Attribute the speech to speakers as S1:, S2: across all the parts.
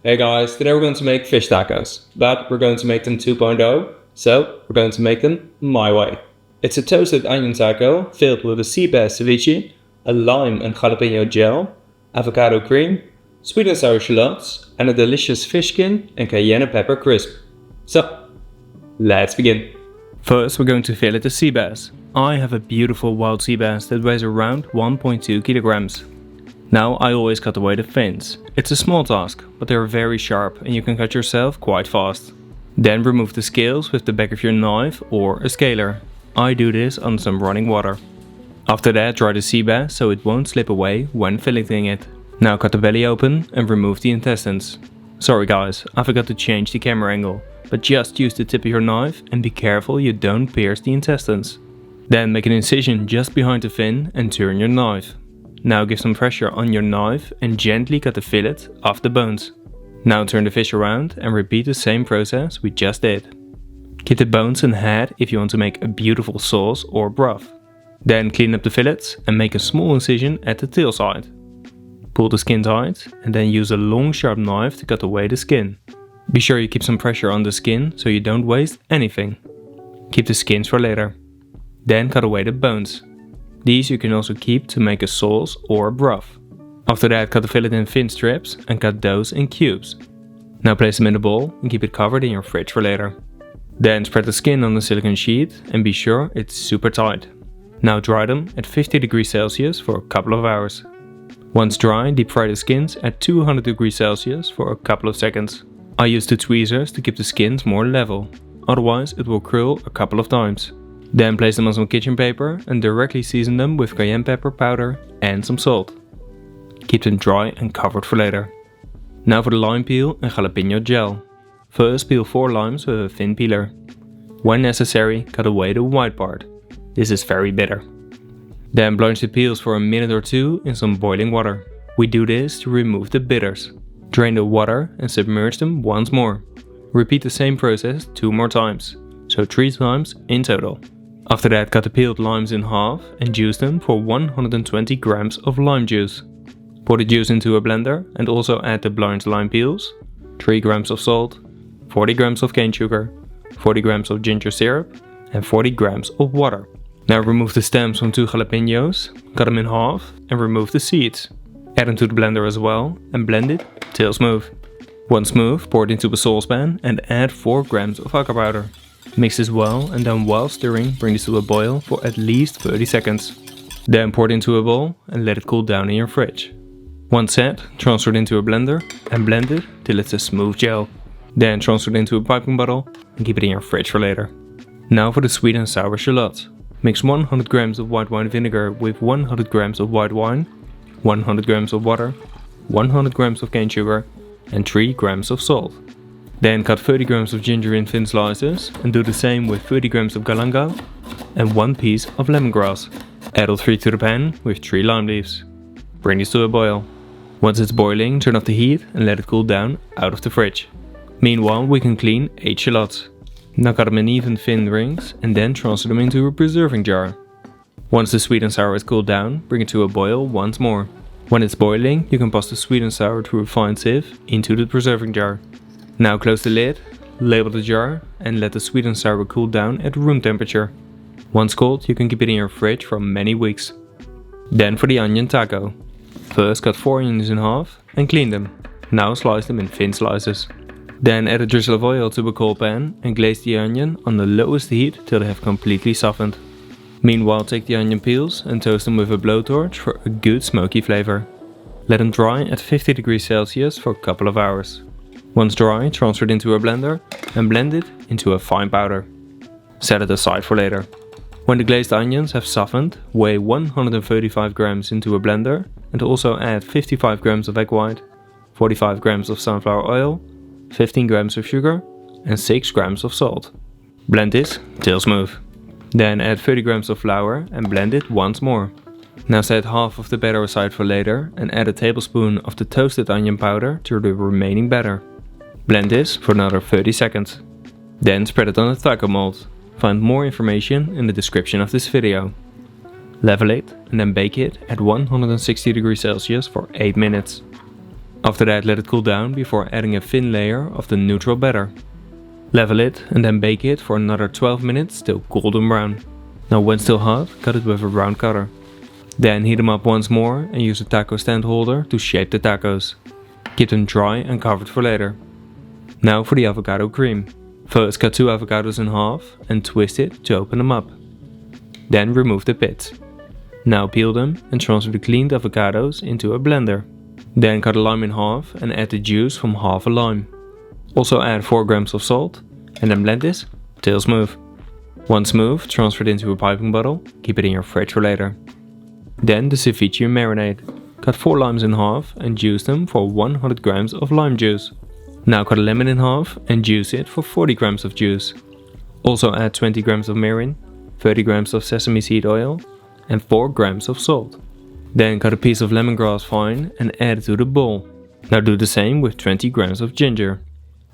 S1: Hey guys, today we're going to make fish tacos, but we're going to make them 2.0, so we're going to make them my way. It's a toasted onion taco filled with a seabass ceviche, a lime and jalapeno gel, avocado cream, sweet and sour shallots, and a delicious fish skin and cayenne pepper crisp. So, let's begin. First we're going to fillet the seabass. I have a beautiful wild seabass that weighs around 1.2 kilograms. Now I always cut away the fins. It's a small task, but they are very sharp and you can cut yourself quite fast. Then remove the scales with the back of your knife or a scaler. I do this on some running water. After that, dry the seabass so it won't slip away when filleting it. Now cut the belly open and remove the intestines. Sorry guys, I forgot to change the camera angle, but just use the tip of your knife and be careful you don't pierce the intestines. Then make an incision just behind the fin and turn your knife. Now give some pressure on your knife and gently cut the fillet off the bones. Now turn the fish around and repeat the same process we just did. Keep the bones and head if you want to make a beautiful sauce or broth. Then clean up the fillets and make a small incision at the tail side. Pull the skin tight and then use a long sharp knife to cut away the skin. Be sure you keep some pressure on the skin so you don't waste anything. Keep the skins for later. Then cut away the bones. These you can also keep to make a sauce or a broth. After that, cut the fillet in thin strips and cut those in cubes. Now place them in a bowl and keep it covered in your fridge for later. Then spread the skin on the silicone sheet and be sure it's super tight. Now dry them at 50 degrees Celsius for a couple of hours. Once dry, deep fry the skins at 200 degrees Celsius for a couple of seconds. I use the tweezers to keep the skins more level, otherwise it will curl a couple of times. Then place them on some kitchen paper and directly season them with cayenne pepper powder and some salt. Keep them dry and covered for later. Now for the lime peel and jalapeno gel. First peel 4 limes with a thin peeler. When necessary, cut away the white part. This is very bitter. Then blanch the peels for a minute or 2 in some boiling water. We do this to remove the bitters. Drain the water and submerge them once more. Repeat the same process 2 more times, so 3 times in total. After that, cut the peeled limes in half and juice them for 120 grams of lime juice. Pour the juice into a blender and also add the blanched lime peels, 3 grams of salt, 40 grams of cane sugar, 40 grams of ginger syrup and 40 grams of water. Now remove the stems from 2 jalapenos, cut them in half and remove the seeds. Add them to the blender as well and blend it till smooth. Once smooth, pour it into a saucepan and add 4 grams of avocado powder. Mix this well and then while stirring bring this to a boil for at least 30 seconds. Then pour it into a bowl and let it cool down in your fridge. Once set, transfer it into a blender and blend it till it's a smooth gel. Then transfer it into a piping bottle and keep it in your fridge for later. Now for the sweet and sour shallots. Mix 100 grams of white wine vinegar with 100 grams of white wine, 100 grams of water, 100 grams of cane sugar and 3 grams of salt. Then cut 30 grams of ginger in thin slices and do the same with 30 grams of galangal and 1 piece of lemongrass. Add all 3 to the pan with 3 lime leaves. Bring this to a boil. Once it's boiling, turn off the heat and let it cool down out of the fridge. Meanwhile, we can clean 8 shallots. Now cut them in even thin rings and then transfer them into a preserving jar. Once the sweet and sour is cooled down, bring it to a boil once more. When it's boiling, you can pass the sweet and sour through a fine sieve into the preserving jar. Now close the lid, label the jar and let the sweet and sour cool down at room temperature. Once cold, you can keep it in your fridge for many weeks. Then for the onion taco. First cut 4 onions in half and clean them. Now slice them in thin slices. Then add a drizzle of oil to a cold pan and glaze the onion on the lowest heat till they have completely softened. Meanwhile, take the onion peels and toast them with a blowtorch for a good smoky flavor. Let them dry at 50 degrees Celsius for a couple of hours. Once dry, transfer it into a blender and blend it into a fine powder. Set it aside for later. When the glazed onions have softened, weigh 135 grams into a blender and also add 55 grams of egg white, 45 grams of sunflower oil, 15 grams of sugar and 6 grams of salt. Blend this till smooth. Then add 30 grams of flour and blend it once more. Now set half of the batter aside for later and add a tablespoon of the toasted onion powder to the remaining batter. Blend this for another 30 seconds. Then spread it on a taco mold. Find more information in the description of this video. Level it and then bake it at 160 degrees Celsius for 8 minutes. After that, let it cool down before adding a thin layer of the neutral batter. Level it and then bake it for another 12 minutes till golden brown. Now when still hot, cut it with a round cutter. Then heat them up once more and use a taco stand holder to shape the tacos. Keep them dry and covered for later. Now for the avocado cream. First cut 2 avocados in half and twist it to open them up. Then remove the pits. Now peel them and transfer the cleaned avocados into a blender. Then cut a lime in half and add the juice from half a lime. Also add 4 grams of salt and then blend this till smooth. Once smooth, transfer it into a piping bottle, keep it in your fridge for later. Then the ceviche marinade. Cut 4 limes in half and juice them for 100 grams of lime juice. Now cut a lemon in half and juice it for 40 grams of juice. Also add 20 grams of mirin, 30 grams of sesame seed oil and 4 grams of salt. Then cut a piece of lemongrass fine and add it to the bowl. Now do the same with 20 grams of ginger.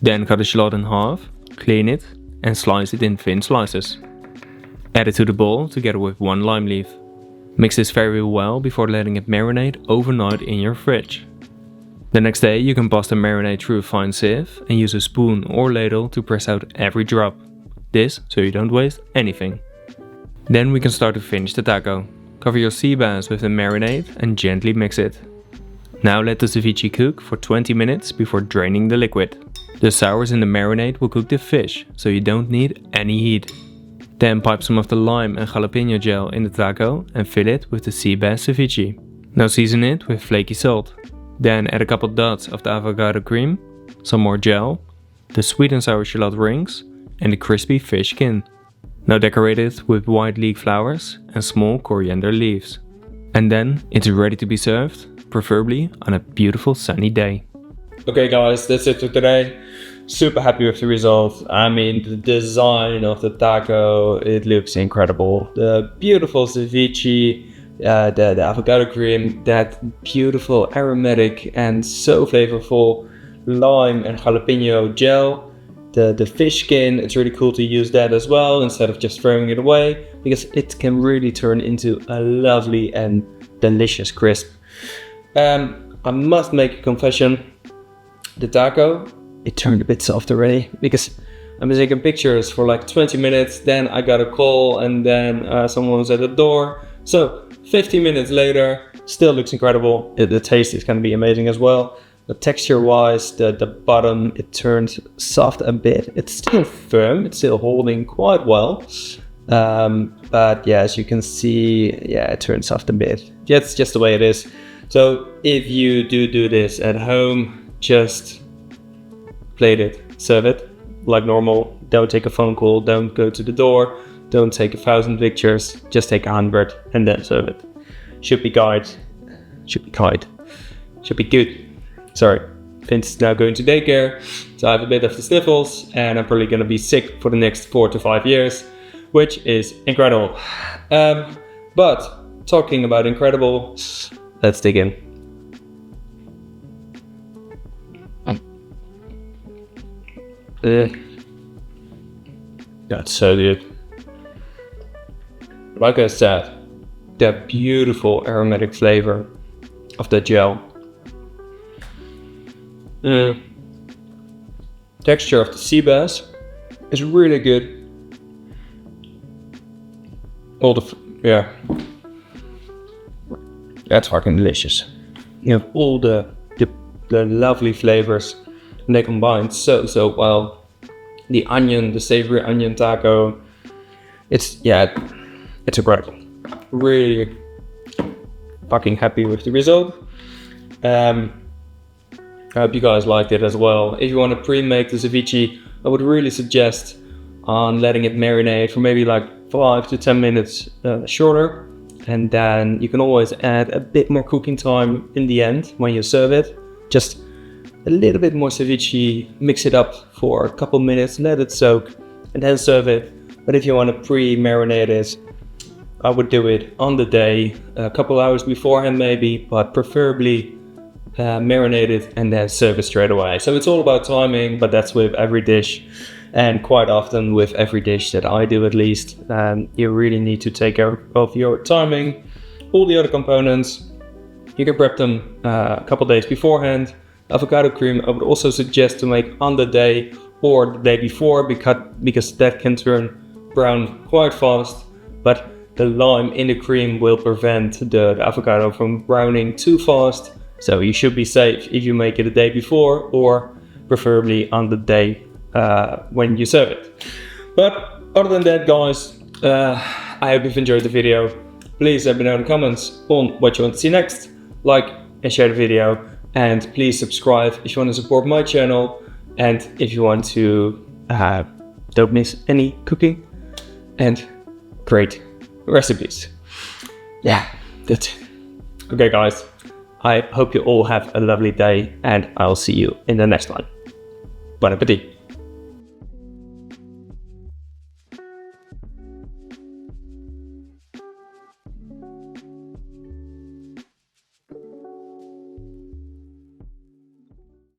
S1: Then cut a shallot in half, clean it and slice it in thin slices. Add it to the bowl together with 1 lime leaf. Mix this very well before letting it marinate overnight in your fridge. The next day you can pass the marinade through a fine sieve and use a spoon or ladle to press out every drop. This so you don't waste anything. Then we can start to finish the taco. Cover your sea bass with the marinade and gently mix it. Now let the ceviche cook for 20 minutes before draining the liquid. The sours in the marinade will cook the fish, so you don't need any heat. Then pipe some of the lime and jalapeno gel in the taco and fill it with the sea bass ceviche. Now season it with flaky salt. Then add a couple dots of the avocado cream, some more gel, the sweet and sour shallot rings and the crispy fish skin. Now decorate it with white leek flowers and small coriander leaves. And then it's ready to be served, preferably on a beautiful sunny day. Okay guys, that's it for today. Super happy with the result. I mean, the design of the taco, it looks incredible. The beautiful ceviche, the avocado cream, that beautiful aromatic and so flavorful lime and jalapeno gel. The fish skin, it's really cool to use that as well instead of just throwing it away, because it can really turn into a lovely and delicious crisp. I must make a confession. The taco, it turned a bit soft already because I'm taking pictures for like 20 minutes, then I got a call and then someone was at the door. So 15 minutes later, still looks incredible. The taste is going to be amazing as well. The texture wise, the bottom, it turned soft a bit. It's still firm, it's still holding quite well. But yeah, as you can see, yeah, it turned soft a bit. Yeah, it's just the way it is. So if you do this at home, just plate it, serve it like normal. Don't take a phone call, don't go to the door, don't take 1,000 pictures, just take 100 and then serve it. Should be good. Sorry, Vince is now going to daycare, so I have a bit of the sniffles and I'm probably going to be sick for the next 4 to 5 years, which is incredible. But talking about incredible, let's dig in. That's so good. Like I said, that beautiful aromatic flavor of the gel. Texture of the sea bass is really good. Yeah, that's fucking delicious. You have all the lovely flavors and they combine so well. The onion, the savory onion taco, it's incredible. Really fucking happy with the result. I hope you guys liked it as well. If you want to pre-make the ceviche, I would really suggest on letting it marinate for maybe like 5 to 10 minutes shorter. And then you can always add a bit more cooking time in the end when you serve it. Just a little bit more ceviche, mix it up for a couple minutes, let it soak, and then serve it. But if you want to pre-marinate it, I would do it on the day, a couple hours beforehand maybe, but preferably marinate it and then serve it straight away. So it's all about timing, but that's with every dish, and quite often with every dish that I do at least. You really need to take care of your timing. All the other components, you can prep them a couple days beforehand, Avocado cream I would also suggest to make on the day or the day before because that can turn brown quite fast, but the lime in the cream will prevent the avocado from browning too fast, so you should be safe if you make it the day before or preferably on the day when you serve it. But other than that, guys, I hope you've enjoyed the video. Please let me know in the comments on what you want to see next, like and share the video, and please subscribe if you want to support my channel and if you want to don't miss any cooking and great recipes. Yeah, that's it. Okay guys, I hope you all have a lovely day and I'll see you in the next one. Bon appetit.